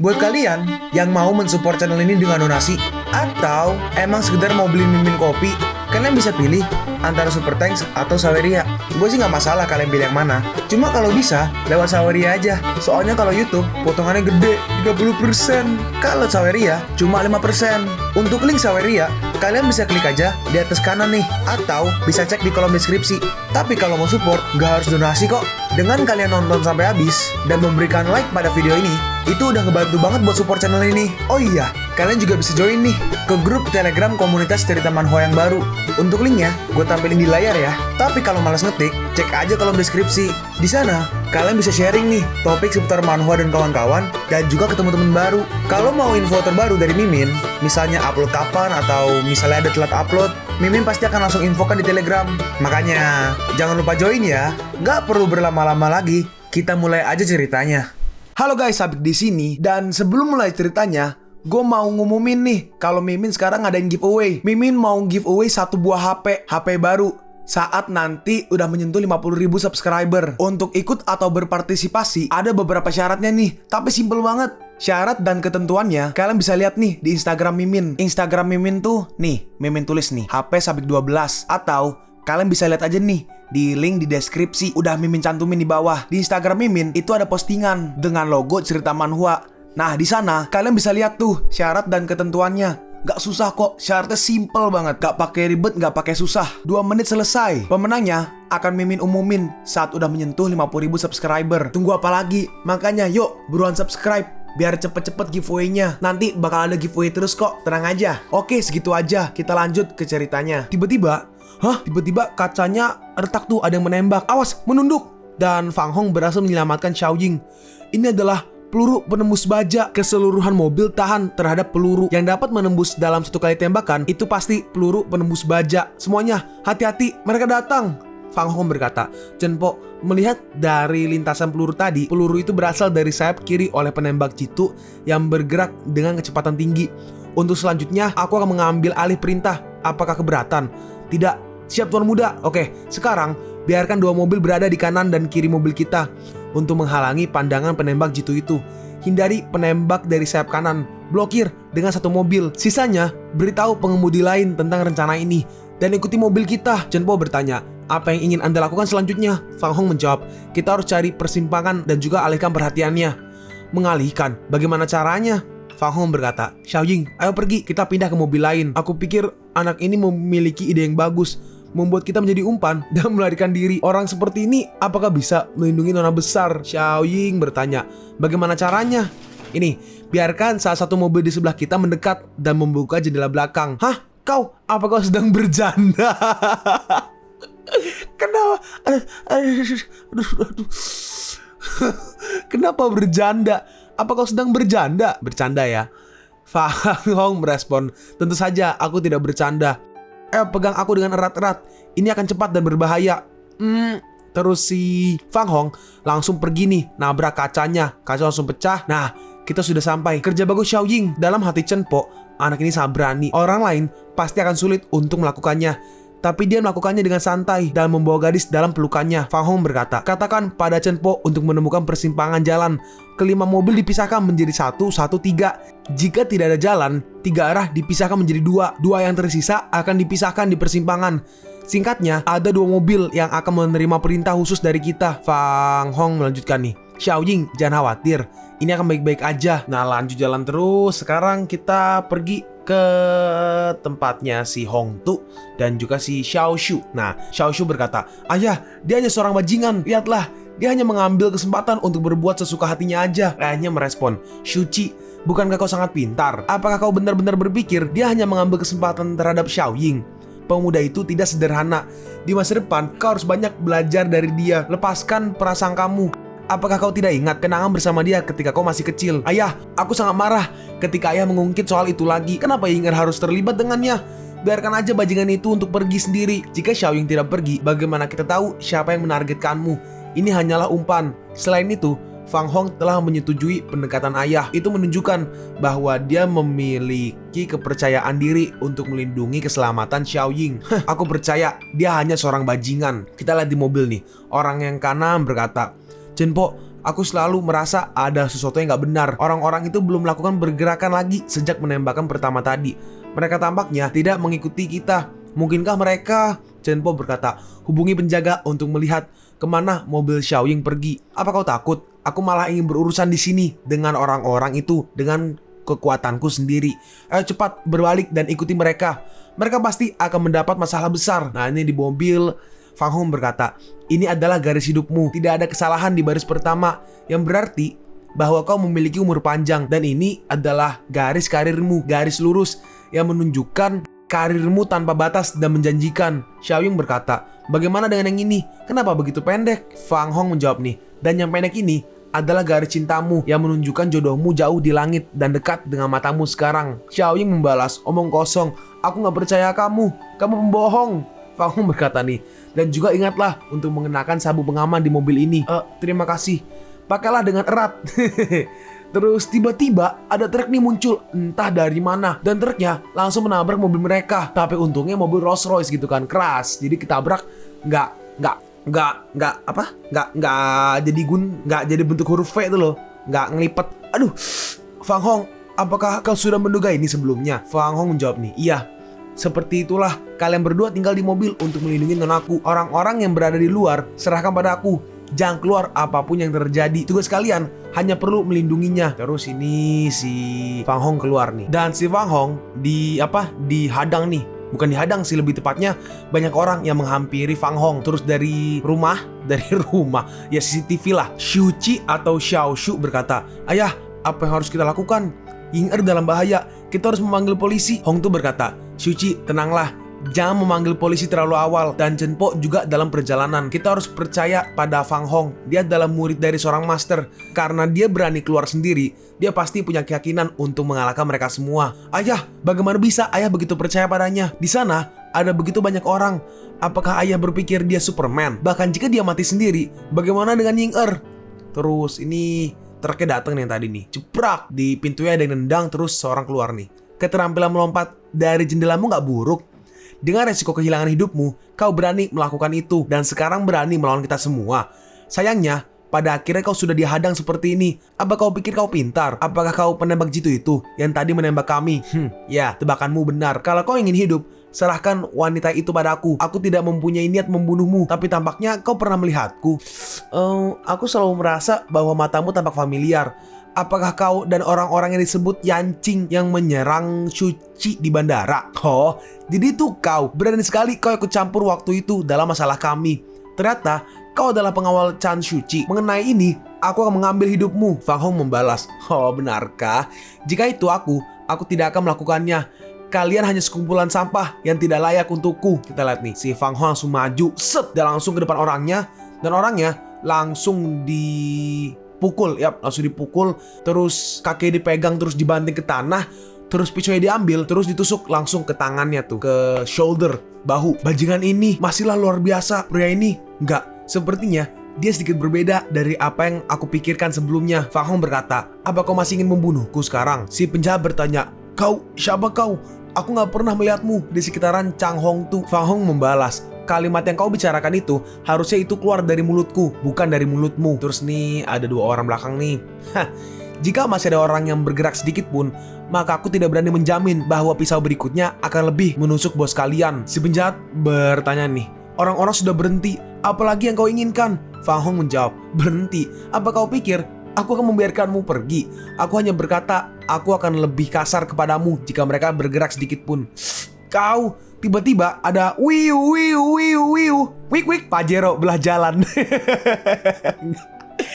Buat kalian yang mau mensupport channel ini dengan donasi, atau emang sekedar mau beli mimin kopi, kalian bisa pilih antara Super Thanks atau Saweria. Gue sih nggak masalah kalian pilih yang mana. Cuma kalau bisa, lewat Saweria aja. Soalnya kalau YouTube, potongannya gede, 30%. Kalau Saweria, cuma 5%. Untuk link Saweria, kalian bisa klik aja di atas kanan nih, atau bisa cek di kolom deskripsi. Tapi kalau mau support, nggak harus donasi kok. Dengan kalian nonton sampai habis dan memberikan like pada video ini, itu udah ngebantu banget buat support channel ini. Oh iya, kalian juga bisa join nih ke grup Telegram komunitas cerita manhwa yang baru. Untuk linknya, gue tampilin di layar ya. Tapi kalau malas ngetik, cek aja kolom deskripsi. Di sana, kalian bisa sharing nih topik seputar manhwa dan kawan-kawan, dan juga ketemu teman baru. Kalau mau info terbaru dari Mimin, misalnya upload kapan atau misalnya ada telat upload, Mimin pasti akan langsung infokan di Telegram. Makanya, jangan lupa join ya. Nggak perlu berlama-lama lagi, kita mulai aja ceritanya. Halo guys, Sabik di sini, dan sebelum mulai ceritanya, gue mau ngumumin nih kalau Mimin sekarang ngadain giveaway. Mimin mau giveaway satu buah HP baru saat nanti udah menyentuh 50.000 subscriber. Untuk ikut atau berpartisipasi ada beberapa syaratnya nih, tapi simple banget. Syarat dan ketentuannya kalian bisa lihat nih di Instagram Mimin. Instagram Mimin tuh nih, Mimin tulis nih HP Sabik 12, atau kalian bisa lihat aja nih di link di deskripsi, udah Mimin cantumin di bawah. Di Instagram Mimin itu ada postingan dengan logo cerita manhwa. Nah, di sana kalian bisa lihat tuh syarat dan ketentuannya. Gak susah kok, syaratnya simple banget. Gak pakai ribet, gak pakai susah. 2 menit selesai. Pemenangnya akan Mimin umumin saat udah menyentuh 50.000 subscriber. Tunggu apa lagi? Makanya yuk, buruan subscribe biar cepet-cepet giveaway-nya. Nanti bakal ada giveaway terus kok, tenang aja. Oke, segitu aja. Kita lanjut ke ceritanya. Tiba-tiba kacanya retak tuh, ada yang menembak. Awas, menunduk. Dan Fang Hong berhasil menyelamatkan Xiao Ying. Ini adalah peluru penembus baja. Keseluruhan mobil tahan terhadap peluru yang dapat menembus dalam satu kali tembakan. Itu pasti peluru penembus baja. Semuanya, hati-hati, mereka datang. Fang Hong berkata. Chen Po melihat dari lintasan peluru tadi, peluru itu berasal dari sayap kiri oleh penembak jitu yang bergerak dengan kecepatan tinggi. Untuk selanjutnya, aku akan mengambil alih perintah. Apakah keberatan? Tidak. Siap Tuan Muda. Oke, sekarang biarkan 2 mobil berada di kanan dan kiri mobil kita untuk menghalangi pandangan penembak jitu itu. Hindari penembak dari sayap kanan. Blokir dengan 1 mobil. Sisanya, beritahu pengemudi lain tentang rencana ini dan ikuti mobil kita. Chen Po bertanya, apa yang ingin Anda lakukan selanjutnya? Fang Hong menjawab, kita harus cari persimpangan dan juga alihkan perhatiannya. Mengalihkan? Bagaimana caranya? Fang Hong berkata, Xiao Ying, ayo pergi, kita pindah ke mobil lain. Aku pikir anak ini memiliki ide yang bagus, membuat kita menjadi umpan dan melarikan diri. Orang seperti ini apakah bisa melindungi nona besar? Xiao Ying bertanya, bagaimana caranya? Ini, biarkan salah satu mobil di sebelah kita mendekat dan membuka jendela belakang. Hah? Kau? Apa kau sedang bercanda? Kenapa? Kenapa bercanda? Apa kau sedang bercanda? Bercanda ya? Fang Hong merespon, tentu saja aku tidak bercanda. Pegang aku dengan erat-erat. Ini akan cepat dan berbahaya. Terus si Fang Hong langsung pergi nih, nabrak kacanya. Kaca langsung pecah. Nah, kita sudah sampai. Kerja bagus Xiao Ying. Dalam hati Chen Po, anak ini sangat berani. Orang lain pasti akan sulit untuk melakukannya, tapi dia melakukannya dengan santai dan membawa gadis dalam pelukannya. Fang Hong berkata, katakan pada Chen Po untuk menemukan persimpangan jalan. Kelima mobil dipisahkan menjadi 1, 1, 3. Jika tidak ada jalan, 3 arah dipisahkan menjadi 2. 2 yang tersisa akan dipisahkan di persimpangan. Singkatnya, ada 2 mobil yang akan menerima perintah khusus dari kita. Fang Hong melanjutkan nih, Xiao Ying, jangan khawatir, ini akan baik-baik aja. Nah, lanjut jalan terus. Sekarang kita pergi ke tempatnya si Hong Tu dan juga si Xiao Shu. Nah, Xiao Shu berkata, ayah, dia hanya seorang bajingan. Lihatlah, dia hanya mengambil kesempatan untuk berbuat sesuka hatinya aja. Ayahnya merespon, Shuchi, bukankah kau sangat pintar? Apakah kau benar-benar berpikir dia hanya mengambil kesempatan terhadap Xiao Ying? Pemuda itu tidak sederhana. Di masa depan, kau harus banyak belajar dari dia. Lepaskan perasaan kamu. Apakah kau tidak ingat kenangan bersama dia ketika kau masih kecil? Ayah, aku sangat marah ketika ayah mengungkit soal itu lagi. Kenapa Yinger harus terlibat dengannya? Biarkan aja bajingan itu untuk pergi sendiri. Jika Xiao Ying tidak pergi, bagaimana kita tahu siapa yang menargetkanmu? Ini hanyalah umpan. Selain itu, Fang Hong telah menyetujui pendekatan ayah. Itu menunjukkan bahwa dia memiliki kepercayaan diri untuk melindungi keselamatan Xiao Ying. Aku percaya dia hanya seorang bajingan. Kita lihat di mobil nih. Orang yang kanan berkata, Chen Po, Aku selalu merasa ada sesuatu yang gak benar. Orang-orang itu belum melakukan pergerakan lagi sejak menembakkan pertama tadi. Mereka tampaknya tidak mengikuti kita. Mungkinkah mereka? Chenpo berkata, hubungi penjaga untuk melihat kemana mobil Xiaoying pergi. Apa kau takut? Aku malah ingin berurusan di sini dengan orang-orang itu dengan kekuatanku sendiri. Ayo cepat berbalik dan ikuti mereka. Mereka pasti akan mendapat masalah besar. Nah, ini di mobil, Fang Hong berkata, ini adalah garis hidupmu. Tidak ada kesalahan di baris pertama, yang berarti bahwa kau memiliki umur panjang. Dan ini adalah garis karirmu, garis lurus yang menunjukkan karirmu tanpa batas dan menjanjikan. Xiaoying berkata, bagaimana dengan yang ini? Kenapa begitu pendek? Fang Hong menjawab nih, dan yang pendek ini adalah garis cintamu yang menunjukkan jodohmu jauh di langit dan dekat dengan matamu sekarang. Xiaoying membalas, omong kosong, aku gak percaya kamu pembohong. Fang Hong berkata nih, dan juga ingatlah untuk mengenakan sabuk pengaman di mobil ini. Terima kasih, pakailah dengan erat. Terus tiba-tiba ada truk nih muncul entah dari mana, dan truknya langsung menabrak mobil mereka. Tapi untungnya mobil Rolls Royce gitu kan, keras, jadi ketabrak nggak jadi bentuk huruf V itu loh, nggak ngelipet. Aduh, Fang Hong, apakah kau sudah menduga ini sebelumnya? Fang Hong menjawab nih, iya. Seperti itulah, kalian berdua tinggal di mobil untuk melindungi nonakku. Orang-orang yang berada di luar, serahkan pada aku. Jangan keluar apapun yang terjadi. Tugas kalian hanya perlu melindunginya. Terus ini si Fang Hong keluar nih. Dan si Fang Hong dihadang nih. Bukan dihadang sih, lebih tepatnya banyak orang yang menghampiri Fang Hong. Terus dari rumah ya CCTV lah. Shuchi atau Xiaoshu berkata, ayah, apa yang harus kita lakukan? Ying-er dalam bahaya, kita harus memanggil polisi. Hong tuh berkata, Shuchi, tenanglah, jangan memanggil polisi terlalu awal. Dan Chenpo juga dalam perjalanan. Kita harus percaya pada Fang Hong. Dia adalah murid dari seorang master. Karena dia berani keluar sendiri, dia pasti punya keyakinan untuk mengalahkan mereka semua. Ayah, bagaimana bisa ayah begitu percaya padanya? Di sana ada begitu banyak orang. Apakah ayah berpikir dia Superman? Bahkan jika dia mati sendiri, bagaimana dengan Ying-er? Terus ini truknya datang nih tadi nih, jebrak, di pintunya ada yang nendang, terus seorang keluar nih. Keterampilan melompat dari jendelamu gak buruk. Dengan resiko kehilangan hidupmu, kau berani melakukan itu, dan sekarang berani melawan kita semua. Sayangnya, pada akhirnya kau sudah dihadang seperti ini. Apa kau pikir kau pintar? Apakah kau penembak jitu itu yang tadi menembak kami? Ya, tebakanmu benar. Kalau kau ingin hidup, serahkan wanita itu padaku. Aku tidak mempunyai niat membunuhmu, tapi tampaknya kau pernah melihatku. Aku selalu merasa bahwa matamu tampak familiar. Apakah kau dan orang-orang yang disebut Yancing yang menyerang Shuchi di bandara? Oh, jadi itu kau. Berani sekali kau ikut campur waktu itu dalam masalah kami. Ternyata kau adalah pengawal Chan Shuchi. Mengenai ini, aku akan mengambil hidupmu. Fang Hong membalas, oh benarkah? Jika itu aku tidak akan melakukannya. Kalian hanya sekumpulan sampah yang tidak layak untukku. Kita lihat nih, si Fang Hong langsung maju, set, dan langsung ke depan orangnya. Dan orangnya langsung dipukul, langsung dipukul. Terus kaki dipegang, terus dibanting ke tanah. Terus pisaunya diambil, terus ditusuk langsung ke tangannya tuh, ke shoulder, bahu. Bajingan ini masihlah luar biasa. Pria ini, enggak, sepertinya dia sedikit berbeda dari apa yang aku pikirkan sebelumnya. Fang Hong berkata, apa kau masih ingin membunuhku sekarang? Si penjahat bertanya, kau, siapa kau? Aku gak pernah melihatmu di sekitaran Chang Hong Tu. Fang Hong membalas, kalimat yang kau bicarakan itu harusnya itu keluar dari mulutku, bukan dari mulutmu. Terus nih, ada dua orang belakang nih. Jika masih ada orang yang bergerak sedikit pun, maka aku tidak berani menjamin bahwa pisau berikutnya akan lebih menusuk bos kalian. Si penjahat bertanya nih, orang-orang sudah berhenti, apalagi yang kau inginkan? Fang Hong menjawab, berhenti? Apa kau pikir aku akan membiarkanmu pergi? Aku hanya berkata, aku akan lebih kasar kepadamu jika mereka bergerak sedikit pun. Kau, tiba-tiba ada wik, Pajero belah jalan.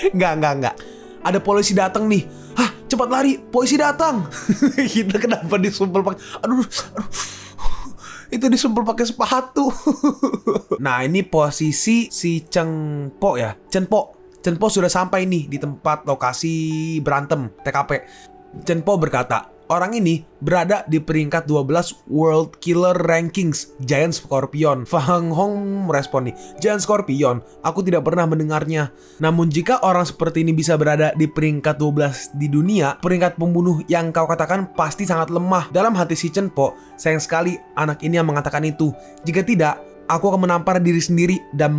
Enggak. Ada polisi datang nih. Hah, cepat lari, polisi datang. Kita kenapa disumpel pakai, aduh. Itu disumpel pakai sepatu. Nah, ini posisi si Chenpo ya. Chenpo sudah sampai nih di tempat lokasi berantem TKP. Chenpo berkata, orang ini berada di peringkat 12 World Killer Rankings, Giant Scorpion. Fang Hong merespon nih, Giant Scorpion, aku tidak pernah mendengarnya. Namun jika orang seperti ini bisa berada di peringkat 12 di dunia, peringkat pembunuh yang kau katakan pasti sangat lemah. Dalam hati si Chenpo, sayang sekali anak ini yang mengatakan itu. Jika tidak, aku akan menampar diri sendiri dan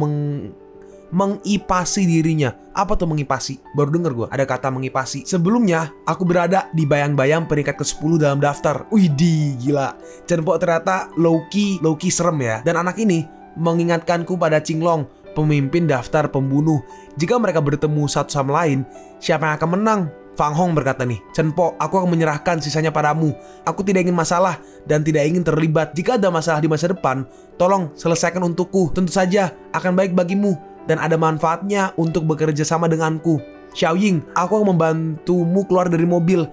mengipasi dirinya. Apa tuh mengipasi? Baru denger gue ada kata mengipasi. Sebelumnya aku berada di bayang-bayang peringkat ke-10 dalam daftar. Widih, gila. Cenpok ternyata low-key serem ya. Dan anak ini mengingatkanku pada Qinglong, pemimpin daftar pembunuh. Jika mereka bertemu satu sama lain, siapa yang akan menang? Fang Hong berkata nih, Cenpok, aku akan menyerahkan sisanya padamu. Aku tidak ingin masalah dan tidak ingin terlibat. Jika ada masalah di masa depan, tolong selesaikan untukku. Tentu saja akan baik bagimu dan ada manfaatnya untuk bekerja sama denganku. Xiaoying, aku akan membantumu keluar dari mobil.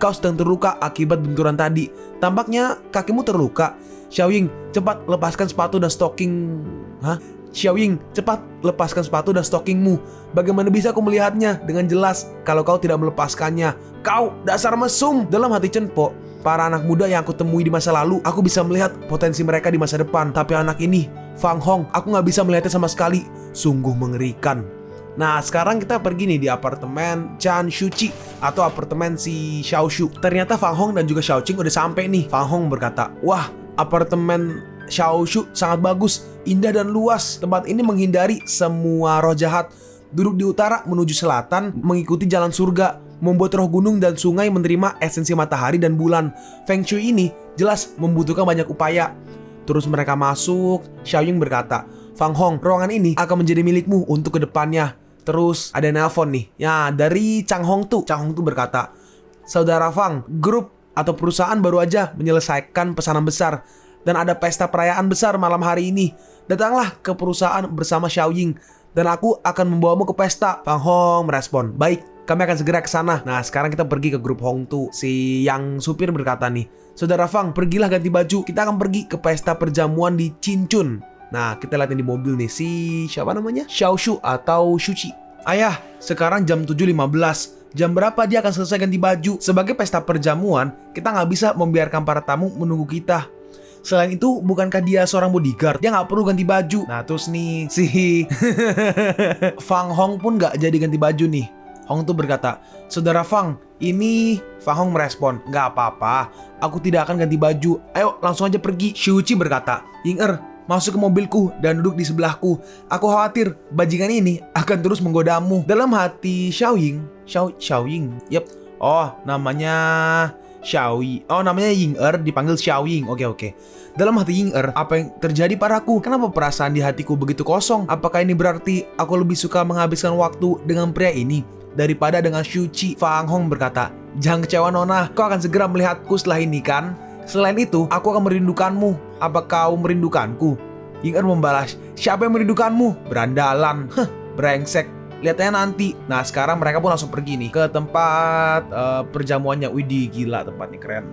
Kau sedang terluka akibat benturan tadi. Tampaknya kakimu terluka. Xiaoying, cepat lepaskan sepatu dan stocking. Xiaoying, cepat lepaskan sepatu dan stockingmu. Bagaimana bisa aku melihatnya dengan jelas kalau kau tidak melepaskannya? Kau dasar mesum. Dalam hati Cenpok, para anak muda yang aku temui di masa lalu, aku bisa melihat potensi mereka di masa depan. Tapi anak ini, Fang Hong, aku nggak bisa melihatnya sama sekali. Sungguh mengerikan. Nah, sekarang kita pergi nih di apartemen Chan Shuchi atau apartemen si Xiaoshu. Ternyata Fang Hong dan juga Xiaoqing udah sampai nih. Fang Hong berkata, wah, apartemen Xiaoshu sangat bagus, indah dan luas. Tempat ini menghindari semua roh jahat. Duduk di utara menuju selatan, mengikuti jalan surga, membuat roh gunung dan sungai menerima esensi matahari dan bulan. Feng Shui ini jelas membutuhkan banyak upaya. Terus mereka masuk. Xiaoying berkata, Fang Hong, ruangan ini akan menjadi milikmu untuk kedepannya. Terus ada nelpon nih, ya dari Chang Hong Tu. Chang Hong Tu berkata, Saudara Fang, grup atau perusahaan baru aja menyelesaikan pesanan besar dan ada pesta perayaan besar malam hari ini. Datanglah ke perusahaan bersama Xiaoying dan aku akan membawamu ke pesta. Fang Hong merespon, baik, kami akan segera ke sana. Nah, sekarang kita pergi ke grup Hong Tu. Si yang supir berkata nih, Saudara Fang, pergilah ganti baju. Kita akan pergi ke pesta perjamuan di Cinchun. Nah, kita lihat di mobil nih, si siapa namanya? Xiaoshu atau Shuchi. Ayah, sekarang jam 7.15. Jam berapa dia akan selesai ganti baju? Sebagai pesta perjamuan, kita nggak bisa membiarkan para tamu menunggu kita. Selain itu, bukankah dia seorang bodyguard? Dia nggak perlu ganti baju. Nah, terus nih, si Fang Hong pun nggak jadi ganti baju nih. Hong tuh berkata, Saudara Fang, ini... Fang Hong merespon, nggak apa-apa, aku tidak akan ganti baju. Ayo, langsung aja pergi. Shuchi berkata, Ying-er, masuk ke mobilku dan duduk di sebelahku. Aku khawatir bajingan ini akan terus menggodamu. Dalam hati Xiaoying, oh namanya Xiaoyi. Oh namanya Ying-er, dipanggil Xiaoying. Oke. Dalam hati Ying-er, apa yang terjadi padaku? Kenapa perasaan di hatiku begitu kosong? Apakah ini berarti aku lebih suka menghabiskan waktu dengan pria ini daripada dengan Shuchi? Fang Hong berkata, jangan kecewa Nona, kau akan segera melihatku setelah ini kan? Selain itu, aku akan merindukanmu. Apa kau merindukanku? Ying-er membalas, siapa yang merindukanmu? Berandalan. Brengsek. Lihatnya nanti. Nah, sekarang mereka pun langsung pergi nih ke tempat perjamuannya. Widih, gila tempatnya keren.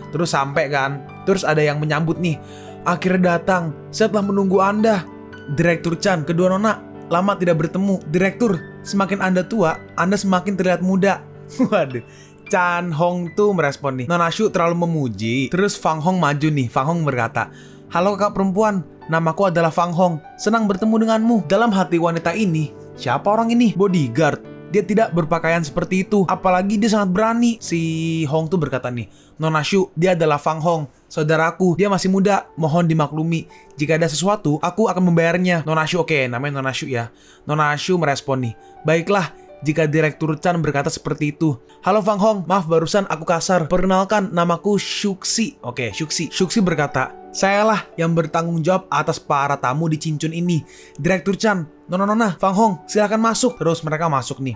Terus sampai kan. Terus ada yang menyambut nih. Akhirnya datang. Saya telah menunggu Anda. Direktur Chan, kedua nona lama tidak bertemu. Direktur, semakin Anda tua, Anda semakin terlihat muda. Waduh. Chan Hong tuh merespon nih, Nona Shu terlalu memuji. Terus Fang Hong maju nih. Fang Hong berkata, halo kakak perempuan, namaku adalah Fang Hong. Senang bertemu denganmu. Dalam hati wanita ini, siapa orang ini? Bodyguard. Dia tidak berpakaian seperti itu. Apalagi dia sangat berani. Si Hong tuh berkata nih, Nona Shu, dia adalah Fang Hong, saudaraku. Dia masih muda, mohon dimaklumi. Jika ada sesuatu, aku akan membayarnya. Nona Shu, oke, namanya Nona Shu ya. Nona Shu merespon nih, baiklah. Jika Direktur Chan berkata seperti itu. Halo Fang Hong, maaf barusan aku kasar. Perkenalkan, namaku Shuxi. Oke, Shuxi. Shuxi berkata, sayalah yang bertanggung jawab atas para tamu di Cinchun ini. Direktur Chan, nona, Fang Hong, silakan masuk. Terus mereka masuk nih.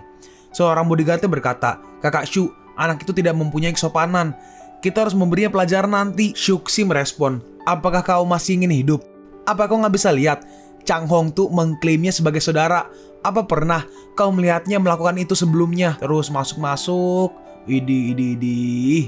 Seorang bodyguardnya berkata, Kakak Shu, anak itu tidak mempunyai kesopanan. Kita harus memberinya pelajaran nanti. Shuxi merespon, apakah kau masih ingin hidup? Apa kau nggak bisa lihat? Chang Hong tuh mengklaimnya sebagai saudara. Apa pernah kau melihatnya melakukan itu sebelumnya? Terus masuk. Idi.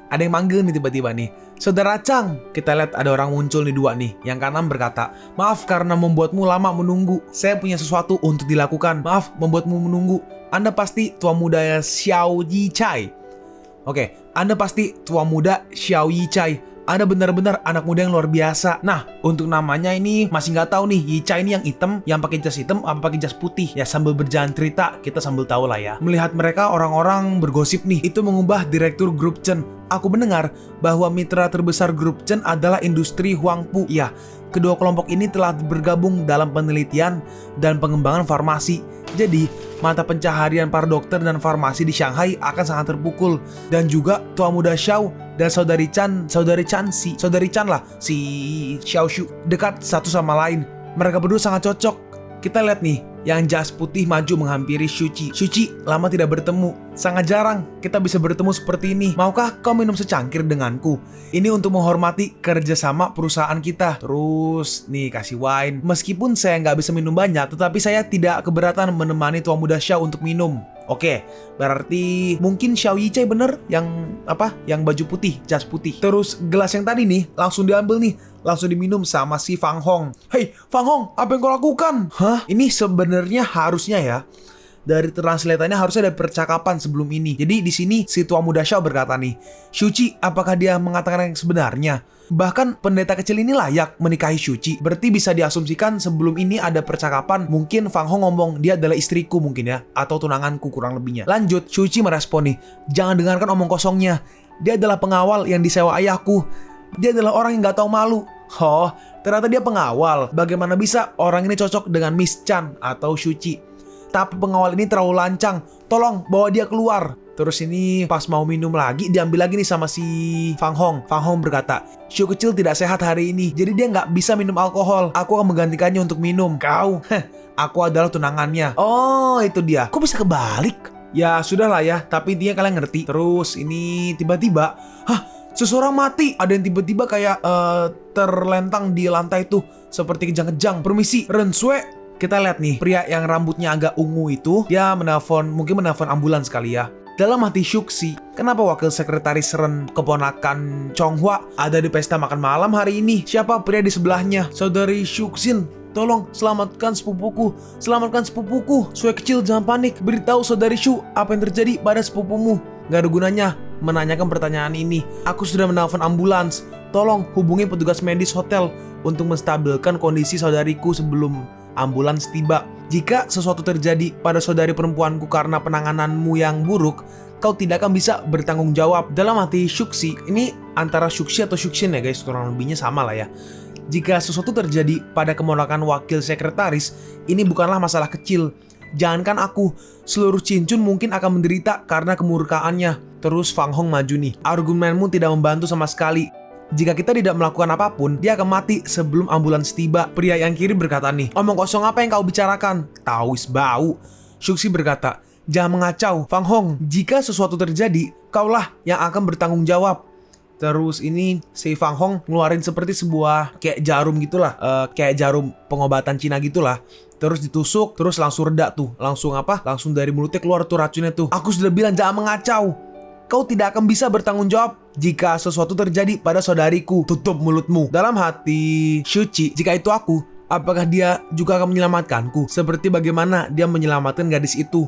Ada yang manggil nih tiba-tiba nih. Saudara Chang. Kita lihat ada orang muncul nih dua nih. Yang kanan berkata, maaf karena membuatmu lama menunggu. Saya punya sesuatu untuk dilakukan. Maaf membuatmu menunggu. Anda pasti tua muda Xiao Yichai. Oke, Anda pasti tua muda Xiao Yichai. Anda benar-benar anak muda yang luar biasa. Nah, untuk namanya ini masih nggak tahu nih. Yichai ini yang hitam, yang pakai jas hitam, apa pakai jas putih? Ya sambil berjalan cerita, kita sambil tahu lah ya. Melihat mereka orang-orang bergosip nih, itu mengubah direktur grup Chen aku mendengar bahwa mitra terbesar grup Chen adalah industri Huangpu. Ya, kedua kelompok ini telah bergabung dalam penelitian dan pengembangan farmasi. Jadi, mata pencaharian para dokter dan farmasi di Shanghai akan sangat terpukul. Dan juga tua muda Xiao dan saudari Chan lah, si Xiao Shu, dekat satu sama lain. Mereka berdua sangat cocok. Kita lihat nih, yang jas putih maju menghampiri Shuchi. Shuchi, lama tidak bertemu. Sangat jarang kita bisa bertemu seperti ini. Maukah kau minum secangkir denganku? Ini untuk menghormati kerjasama perusahaan kita. Terus, nih kasih wine. Meskipun saya nggak bisa minum banyak, tetapi saya tidak keberatan menemani tua muda Xiao untuk minum. Oke, berarti mungkin Xiao Yichai bener yang baju putih, jas putih. Terus gelas yang tadi nih langsung diambil nih, langsung diminum sama si Fang Hong. Hei, Fang Hong, apa yang kau lakukan? Hah? Ini sebenarnya harusnya ya, dari translatannya harusnya ada percakapan sebelum ini. Jadi di sini si tua muda Xiao berkata nih, Shuchi, apakah dia mengatakan yang sebenarnya? Bahkan pendeta kecil ini layak menikahi Shuchi. Berarti bisa diasumsikan sebelum ini ada percakapan. Mungkin Fang Hong ngomong dia adalah istriku mungkin ya, atau tunanganku kurang lebihnya. Lanjut, Shuchi merespon nih, jangan dengarkan omong kosongnya. Dia adalah pengawal yang disewa ayahku. Dia adalah orang yang gak tahu malu. Oh, ternyata dia pengawal. Bagaimana bisa orang ini cocok dengan Miss Chan atau Shuchi? Tapi pengawal ini terlalu lancang. Tolong bawa dia keluar. Terus ini pas mau minum lagi, diambil lagi nih sama si Fang Hong. Fang Hong berkata, Shu kecil tidak sehat hari ini, jadi dia nggak bisa minum alkohol. Aku akan menggantikannya untuk minum. Kau, aku adalah tunangannya. Oh, itu dia. Kok bisa kebalik? Ya sudahlah ya, tapi intinya kalian ngerti. Terus ini tiba-tiba, seseorang mati. Ada yang tiba-tiba kayak terlentang di lantai tuh, seperti kejang-kejang. Permisi, Ren Sui. Kita lihat nih, pria yang rambutnya agak ungu itu, dia mungkin menelpon ambulans kali ya. Dalam hati Shuxi, kenapa wakil sekretaris Ren, keponakan Chonghua, ada di pesta makan malam hari ini? Siapa pria di sebelahnya? Saudari Shuxin, tolong selamatkan sepupuku. Selamatkan sepupuku. Sue kecil, jangan panik. Beritahu saudari Shu apa yang terjadi pada sepupumu. Gak ada gunanya menanyakan pertanyaan ini. Aku sudah menelpon ambulans. Tolong hubungi petugas medis hotel untuk menstabilkan kondisi saudariku sebelum ambulans tiba. Jika sesuatu terjadi pada saudari perempuanku karena penangananmu yang buruk, kau tidak akan bisa bertanggung jawab. Dalam hati Shuxi, ini antara Shuxi atau Shuxin ya guys, kurang lebihnya sama lah ya. Jika sesuatu terjadi pada keponakan wakil sekretaris, ini bukanlah masalah kecil. Jangankan aku, seluruh Cincun mungkin akan menderita karena kemurkaannya. Terus Fang Hong maju nih, argumenmu tidak membantu sama sekali. Jika kita tidak melakukan apapun, dia akan mati sebelum ambulans tiba. Pria yang kiri berkata nih, omong kosong apa yang kau bicarakan? Tauis bau. Shuxi berkata, jangan mengacau, Fang Hong. Jika sesuatu terjadi, kaulah yang akan bertanggung jawab. Terus ini si Fang Hong ngeluarin seperti sebuah kayak jarum gitulah, kayak jarum pengobatan Cina gitulah. Terus ditusuk, terus langsung reda tuh. Langsung dari mulutnya keluar tuh racunnya tuh. Aku sudah bilang jangan mengacau. Kau tidak akan bisa bertanggung jawab jika sesuatu terjadi pada saudariku. Tutup mulutmu. Dalam hati Shuchi, jika itu aku, apakah dia juga akan menyelamatkanku? Seperti bagaimana dia menyelamatkan gadis itu.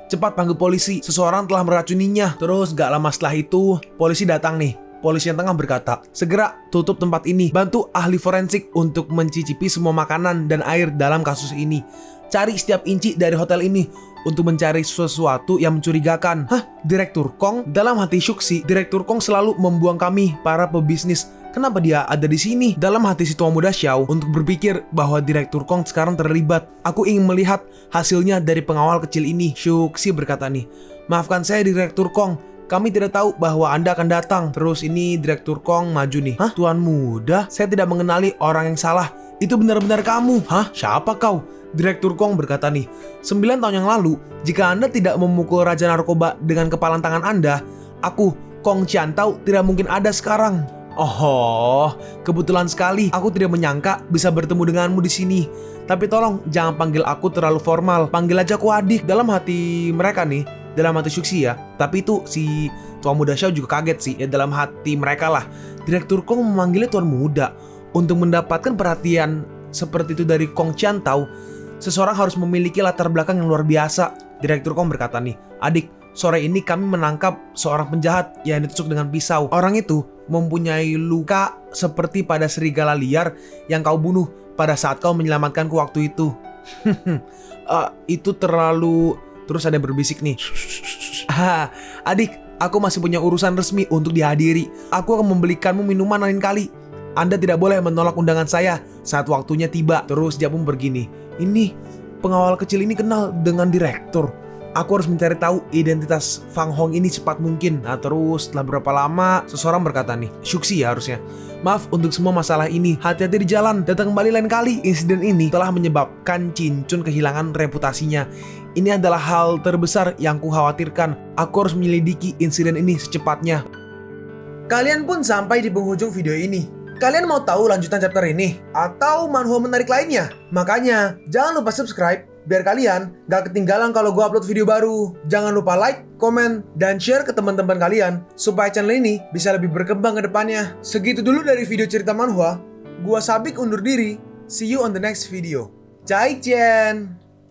Cepat panggil polisi, seseorang telah meracuninya. Terus gak lama setelah itu, polisi datang nih. Polisi yang tengah berkata, segera tutup tempat ini. Bantu ahli forensik untuk mencicipi semua makanan dan air dalam kasus ini. Cari setiap inci dari hotel ini untuk mencari sesuatu yang mencurigakan. Direktur Kong? Dalam hati Shuxi, Direktur Kong selalu membuang kami, para pebisnis. Kenapa dia ada di sini? Dalam hati si tua muda Xiao untuk berpikir bahwa Direktur Kong sekarang terlibat. Aku ingin melihat hasilnya dari pengawal kecil ini. Shuxi berkata nih, maafkan saya Direktur Kong. Kami tidak tahu bahwa Anda akan datang. Terus ini Direktur Kong maju nih. Tuan muda? Saya tidak mengenali orang yang salah. Itu benar-benar kamu. Siapa kau? Direktur Kong berkata nih, 9 tahun yang lalu, jika Anda tidak memukul Raja Narkoba dengan kepalan tangan Anda, aku, Kong Qiantao, tidak mungkin ada sekarang. Oh, kebetulan sekali. Aku tidak menyangka bisa bertemu denganmu di sini. Tapi tolong jangan panggil aku terlalu formal. Panggil aja aku adik. Dalam hati mereka nih, dalam hati Shuxi ya. Tapi itu si tua muda Xiao juga kaget sih. Ya dalam hati mereka lah. Direktur Kong memanggilnya tuan muda. Untuk mendapatkan perhatian seperti itu dari Kong Qiantao, seseorang harus memiliki latar belakang yang luar biasa. Direktur Kong berkata nih, adik, sore ini kami menangkap seorang penjahat yang ditusuk dengan pisau. Orang itu mempunyai luka seperti pada serigala liar yang kau bunuh pada saat kau menyelamatkanku waktu itu. Itu terlalu... Terus ada yang berbisik nih. Adik, Aku masih punya urusan resmi untuk dihadiri. Aku akan membelikanmu minuman lain kali. Anda tidak boleh menolak undangan saya saat waktunya tiba. Terus dia pun begini, ini pengawal kecil ini kenal dengan direktur. Aku harus mencari tahu identitas Fang Hong ini cepat mungkin. Nah terus setelah berapa lama seseorang berkata nih, Shuxi ya harusnya, maaf untuk semua masalah ini, hati-hati di jalan, datang kembali lain kali. Insiden ini telah menyebabkan Cincun kehilangan reputasinya. Ini adalah hal terbesar yang kukhawatirkan. Aku harus menyelidiki insiden ini secepatnya. Kalian pun sampai di penghujung video ini. Kalian mau tahu lanjutan chapter ini? Atau manhwa menarik lainnya? Makanya jangan lupa subscribe biar kalian gak ketinggalan kalau gue upload video baru. Jangan lupa like, komen, dan share ke teman-teman kalian supaya channel ini bisa lebih berkembang ke depannya. Segitu dulu dari video cerita manhwa. Gua Sabik undur diri. See you on the next video. Zaijian.